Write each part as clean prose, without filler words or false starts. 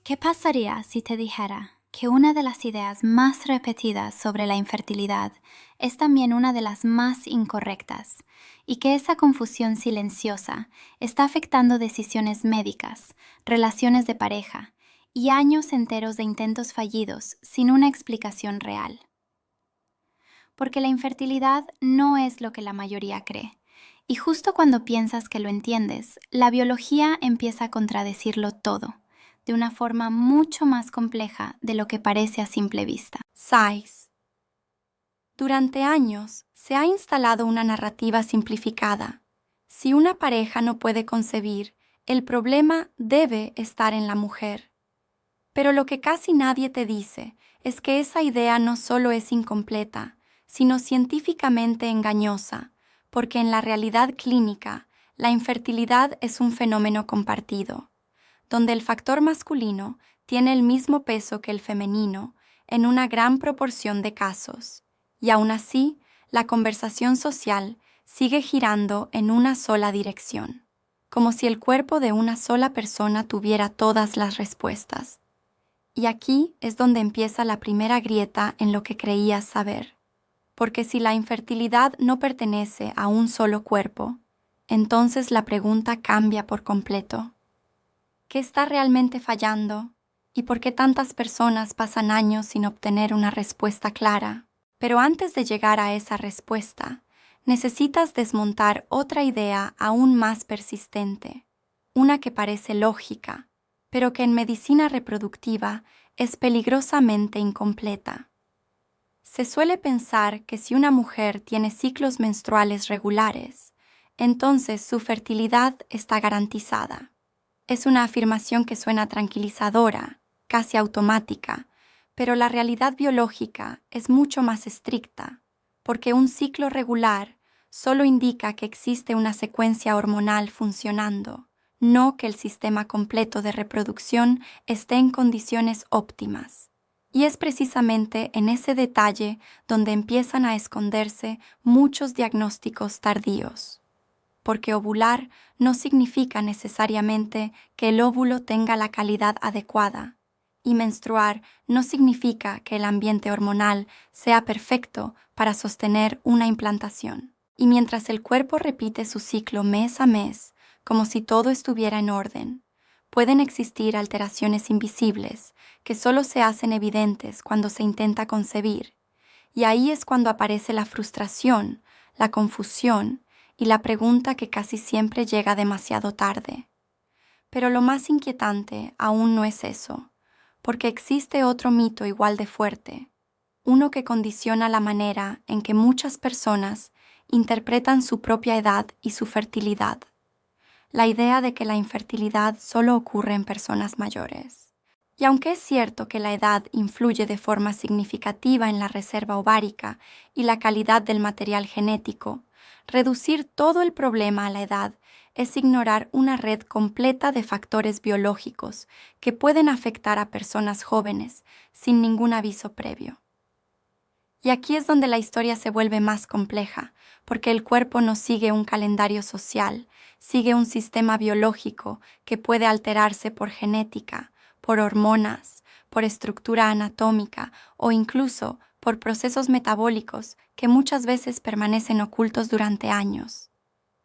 ¿Qué pasaría si te dijera que una de las ideas más repetidas sobre la infertilidad es también una de las más incorrectas y que esa confusión silenciosa está afectando decisiones médicas, relaciones de pareja y años enteros de intentos fallidos sin una explicación real? Porque la infertilidad no es lo que la mayoría cree. Y justo cuando piensas que lo entiendes, la biología empieza a contradecirlo todo, de una forma mucho más compleja de lo que parece a simple vista. Sais. Durante años se ha instalado una narrativa simplificada. Si una pareja no puede concebir, el problema debe estar en la mujer. Pero lo que casi nadie te dice es que esa idea no solo es incompleta, sino científicamente engañosa, porque en la realidad clínica, la infertilidad es un fenómeno compartido, donde el factor masculino tiene el mismo peso que el femenino en una gran proporción de casos, y aún así, la conversación social sigue girando en una sola dirección, como si el cuerpo de una sola persona tuviera todas las respuestas. Y aquí es donde empieza la primera grieta en lo que creías saber. Porque si la infertilidad no pertenece a un solo cuerpo, entonces la pregunta cambia por completo. ¿Qué está realmente fallando? ¿Y por qué tantas personas pasan años sin obtener una respuesta clara? Pero antes de llegar a esa respuesta, necesitas desmontar otra idea aún más persistente, una que parece lógica, pero que en medicina reproductiva es peligrosamente incompleta. Se suele pensar que si una mujer tiene ciclos menstruales regulares, entonces su fertilidad está garantizada. Es una afirmación que suena tranquilizadora, casi automática, pero la realidad biológica es mucho más estricta, porque un ciclo regular solo indica que existe una secuencia hormonal funcionando, no que el sistema completo de reproducción esté en condiciones óptimas. Y es precisamente en ese detalle donde empiezan a esconderse muchos diagnósticos tardíos. Porque ovular no significa necesariamente que el óvulo tenga la calidad adecuada, y menstruar no significa que el ambiente hormonal sea perfecto para sostener una implantación. Y mientras el cuerpo repite su ciclo mes a mes, como si todo estuviera en orden, pueden existir alteraciones invisibles que solo se hacen evidentes cuando se intenta concebir. Y ahí es cuando aparece la frustración, la confusión y la pregunta que casi siempre llega demasiado tarde. Pero lo más inquietante aún no es eso, porque existe otro mito igual de fuerte, uno que condiciona la manera en que muchas personas interpretan su propia edad y su fertilidad. La idea de que la infertilidad solo ocurre en personas mayores. Y aunque es cierto que la edad influye de forma significativa en la reserva ovárica y la calidad del material genético, reducir todo el problema a la edad es ignorar una red completa de factores biológicos que pueden afectar a personas jóvenes sin ningún aviso previo. Y aquí es donde la historia se vuelve más compleja, porque el cuerpo no sigue un calendario social, sigue un sistema biológico que puede alterarse por genética, por hormonas, por estructura anatómica o incluso por procesos metabólicos que muchas veces permanecen ocultos durante años.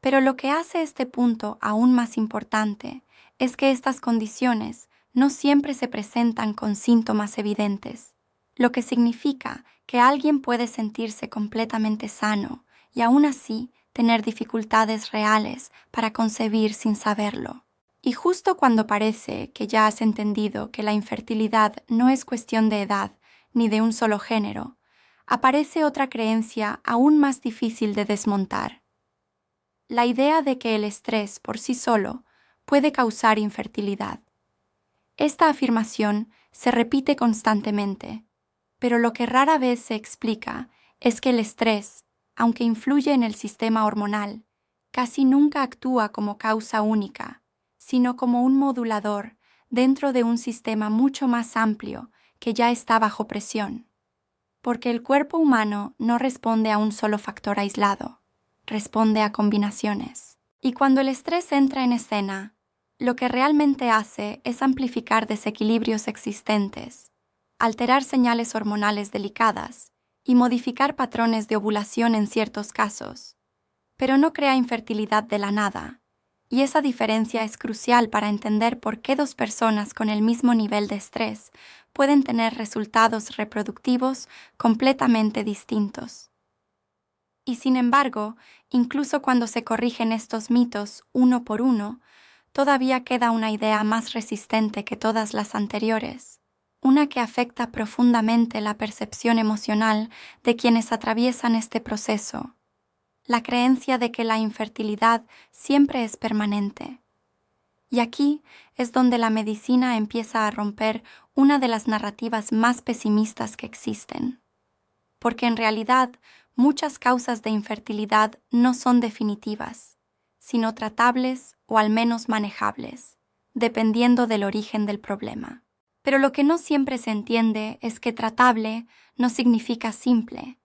Pero lo que hace este punto aún más importante es que estas condiciones no siempre se presentan con síntomas evidentes, lo que significa que alguien puede sentirse completamente sano y aún así tener dificultades reales para concebir sin saberlo. Y justo cuando parece que ya has entendido que la infertilidad no es cuestión de edad ni de un solo género, aparece otra creencia aún más difícil de desmontar. La idea de que el estrés por sí solo puede causar infertilidad. Esta afirmación se repite constantemente, pero lo que rara vez se explica es que el estrés, aunque influye en el sistema hormonal, casi nunca actúa como causa única, sino como un modulador dentro de un sistema mucho más amplio que ya está bajo presión. Porque el cuerpo humano no responde a un solo factor aislado, responde a combinaciones. Y cuando el estrés entra en escena, lo que realmente hace es amplificar desequilibrios existentes, alterar señales hormonales delicadas y modificar patrones de ovulación en ciertos casos, pero no crea infertilidad de la nada, y esa diferencia es crucial para entender por qué dos personas con el mismo nivel de estrés pueden tener resultados reproductivos completamente distintos. Y sin embargo, incluso cuando se corrigen estos mitos uno por uno, todavía queda una idea más resistente que todas las anteriores, una que afecta profundamente la percepción emocional de quienes atraviesan este proceso: la creencia de que la infertilidad siempre es permanente. Y aquí es donde la medicina empieza a romper una de las narrativas más pesimistas que existen. Porque en realidad, muchas causas de infertilidad no son definitivas, sino tratables o al menos manejables, dependiendo del origen del problema. Pero lo que no siempre se entiende es que tratable no significa simple.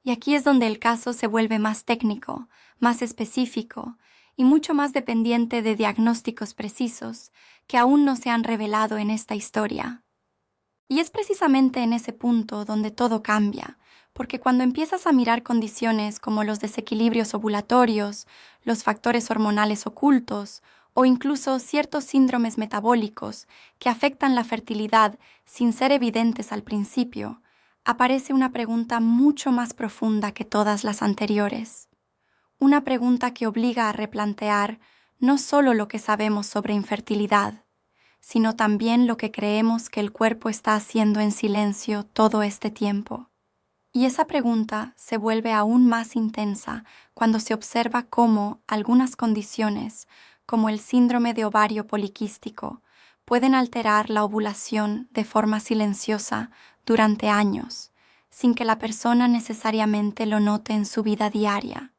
Y aquí es donde el caso se vuelve más técnico, más específico y mucho más dependiente de diagnósticos precisos que aún no se han revelado en esta historia. Y es precisamente en ese punto donde todo cambia, porque cuando empiezas a mirar condiciones como los desequilibrios ovulatorios, los factores hormonales ocultos o incluso ciertos síndromes metabólicos que afectan la fertilidad sin ser evidentes al principio, aparece una pregunta mucho más profunda que todas las anteriores. Una pregunta que obliga a replantear no solo lo que sabemos sobre infertilidad, sino también lo que creemos que el cuerpo está haciendo en silencio todo este tiempo. Y esa pregunta se vuelve aún más intensa cuando se observa cómo algunas condiciones, como el síndrome de ovario poliquístico, pueden alterar la ovulación de forma silenciosa durante años, sin que la persona necesariamente lo note en su vida diaria,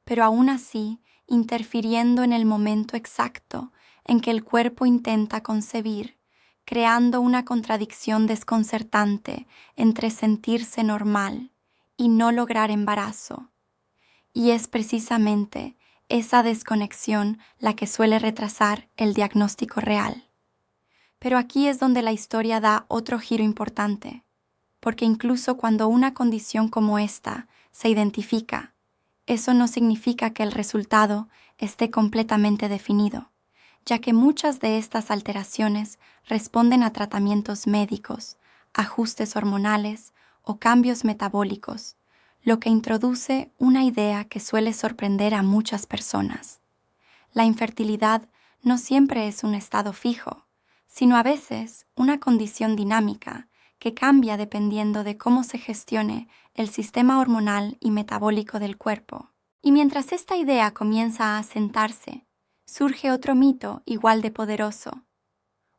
pero aún así interfiriendo en el momento exacto en que el cuerpo intenta concebir, creando una contradicción desconcertante entre sentirse normal y no lograr embarazo. Y es precisamente esa desconexión la que suele retrasar el diagnóstico real. Pero aquí es donde la historia da otro giro importante, porque incluso cuando una condición como esta se identifica, eso no significa que el resultado esté completamente definido, ya que muchas de estas alteraciones responden a tratamientos médicos, ajustes hormonales o cambios metabólicos, lo que introduce una idea que suele sorprender a muchas personas. La infertilidad no siempre es un estado fijo, sino a veces una condición dinámica que cambia dependiendo de cómo se gestione el sistema hormonal y metabólico del cuerpo. Y mientras esta idea comienza a asentarse, surge otro mito igual de poderoso,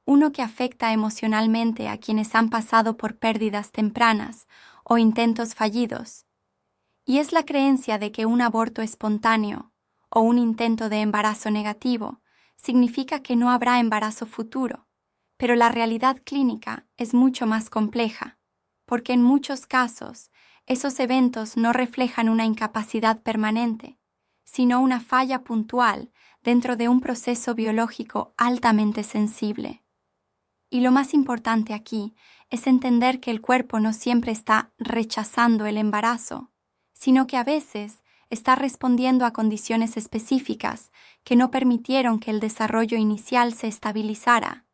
uno que afecta emocionalmente a quienes han pasado por pérdidas tempranas o intentos fallidos, y es la creencia de que un aborto espontáneo o un intento de embarazo negativo significa que no habrá embarazo futuro. Pero la realidad clínica es mucho más compleja, porque en muchos casos esos eventos no reflejan una incapacidad permanente, sino una falla puntual dentro de un proceso biológico altamente sensible. Y lo más importante aquí es entender que el cuerpo no siempre está rechazando el embarazo, sino que a veces está respondiendo a condiciones específicas que no permitieron que el desarrollo inicial se estabilizara.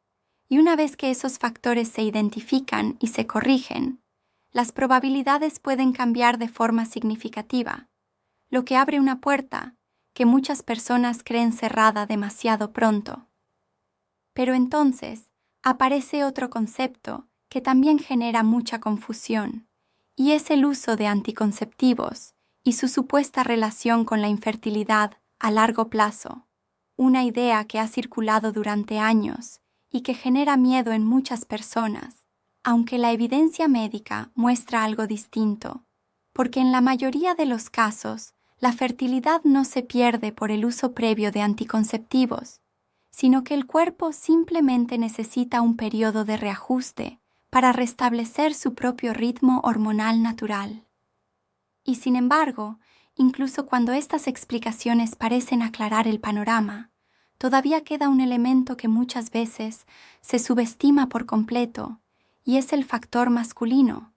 Y una vez que esos factores se identifican y se corrigen, las probabilidades pueden cambiar de forma significativa, lo que abre una puerta que muchas personas creen cerrada demasiado pronto. Pero entonces aparece otro concepto que también genera mucha confusión, y es el uso de anticonceptivos y su supuesta relación con la infertilidad a largo plazo, una idea que ha circulado durante años y que genera miedo en muchas personas, aunque la evidencia médica muestra algo distinto, porque en la mayoría de los casos, la fertilidad no se pierde por el uso previo de anticonceptivos, sino que el cuerpo simplemente necesita un periodo de reajuste para restablecer su propio ritmo hormonal natural. Y sin embargo, incluso cuando estas explicaciones parecen aclarar el panorama, todavía queda un elemento que muchas veces se subestima por completo, y es el factor masculino,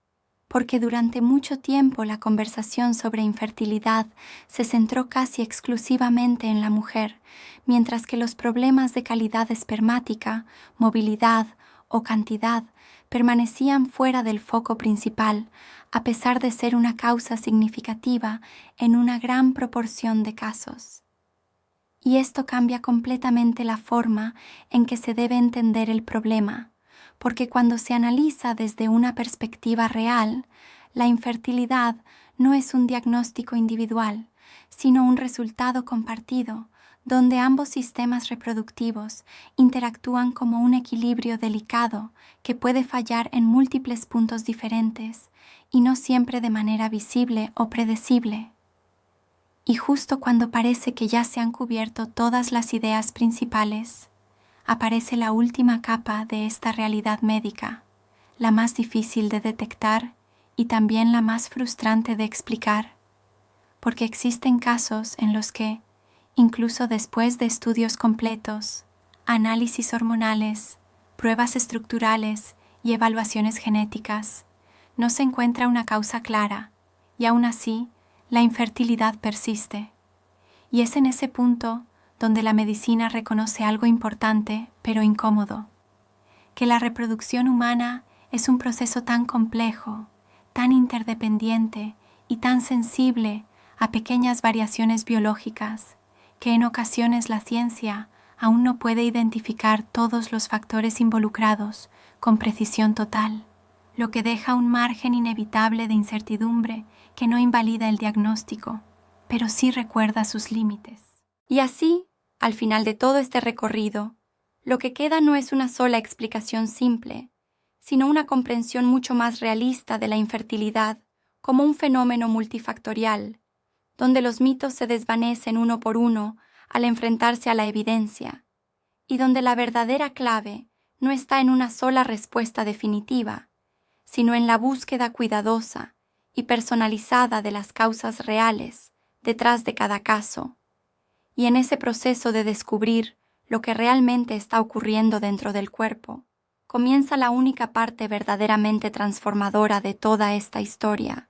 porque durante mucho tiempo la conversación sobre infertilidad se centró casi exclusivamente en la mujer, mientras que los problemas de calidad espermática, movilidad o cantidad permanecían fuera del foco principal, a pesar de ser una causa significativa en una gran proporción de casos. Y esto cambia completamente la forma en que se debe entender el problema, porque cuando se analiza desde una perspectiva real, la infertilidad no es un diagnóstico individual, sino un resultado compartido, donde ambos sistemas reproductivos interactúan como un equilibrio delicado que puede fallar en múltiples puntos diferentes y no siempre de manera visible o predecible. Y justo cuando parece que ya se han cubierto todas las ideas principales, aparece la última capa de esta realidad médica, la más difícil de detectar y también la más frustrante de explicar, porque existen casos en los que, incluso después de estudios completos, análisis hormonales, pruebas estructurales y evaluaciones genéticas, no se encuentra una causa clara, y aún así, la infertilidad persiste. Y es en ese punto donde la medicina reconoce algo importante, pero incómodo, que la reproducción humana es un proceso tan complejo, tan interdependiente y tan sensible a pequeñas variaciones biológicas, que en ocasiones la ciencia aún no puede identificar todos los factores involucrados con precisión total, lo que deja un margen inevitable de incertidumbre que no invalida el diagnóstico, pero sí recuerda sus límites. Y así, al final de todo este recorrido, lo que queda no es una sola explicación simple, sino una comprensión mucho más realista de la infertilidad como un fenómeno multifactorial, donde los mitos se desvanecen uno por uno al enfrentarse a la evidencia, y donde la verdadera clave no está en una sola respuesta definitiva, sino en la búsqueda cuidadosa y personalizada de las causas reales detrás de cada caso, y en ese proceso de descubrir lo que realmente está ocurriendo dentro del cuerpo, comienza la única parte verdaderamente transformadora de toda esta historia,